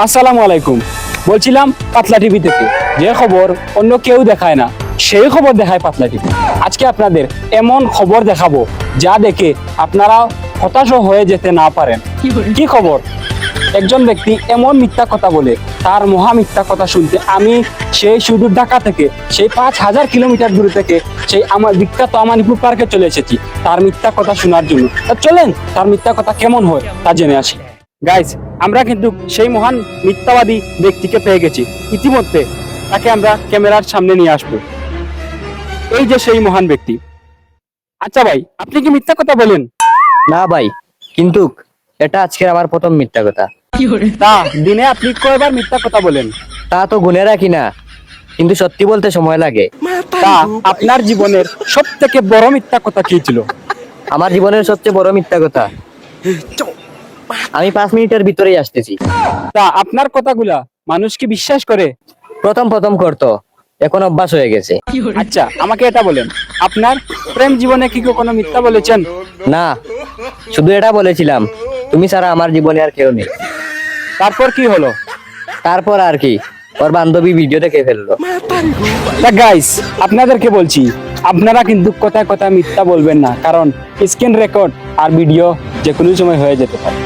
আসসালামু আলাইকুম। বলছিলাম পাতলা টিভি থেকে যে খবর অন্য কেউ দেখায় না সেই খবর দেখায় পাতলা টিভি। আজকে আপনাদের এমন খবর দেখাবো যা দেখে আপনারা হতাশ হয়ে যেতে না পারেন। কি খবর? একজন ব্যক্তি এমন মিথ্যা কথা বলে, তার মহা মিথ্যা কথা শুনতে আমি সেই সুদূর ঢাকা থেকে, সেই 5000 কিলোমিটার দূরে থেকে, সেই আমার বিখ্যাত আমানিপুর পার্কে চলে এসেছি তার মিথ্যা কথা শোনার জন্য। চলেন তার মিথ্যা কথা কেমন হয় তা জেনে আসি। গাইস, আমরা কিন্তু সেই মহান মিথ্যাবাদী ব্যক্তিকে পেয়ে গেছি। ইতিমধ্যে তাকে আমরা ক্যামেরার সামনে নিয়ে আসবো। এই যে সেই মহান ব্যক্তি। আচ্ছা ভাই, আপনি কি মিথ্যা কথা বলেন? না ভাই, কিন্তু এটা আজকের আমার প্রথম মিথ্যা কথা। তা দিনে আপনি কয়বার মিথ্যা কথা বলেন? তা তো গুনে রাখি না, কিন্তু সত্যি বলতে সময় লাগে। তা আপনার জীবনের সব থেকে বড় মিথ্যা কথা কি ছিল? আমার জীবনের সবচেয়ে বড় মিথ্যা কথা, আমি 5 মিনিটের ভিতরেই আসতেছি। তা আপনার কথাগুলা মানুষ কি বিশ্বাস করে? প্রথম করতো, এখন অভ্যাস হয়ে গেছে। আচ্ছা, আমাকে এটা বলেন, আপনার প্রেম জীবনে কি কখনো মিথ্যা বলেছেন? না, শুধু এটা বলেছিলাম, তুমি ছাড়া আমার জীবনে আর কেউ নেই। তারপর কি হলো? তারপর আর কি, ওর বান্ধবী ভিডিও দেখে ফেললো। গাইস, আপনাদেরকে বলছি, আপনারা কিন্তু কথায় কথায় মিথ্যা বলবেন না, কারণ স্ক্রিন রেকর্ড আর ভিডিও যে কোনো সময় হয়ে যেতে পারে।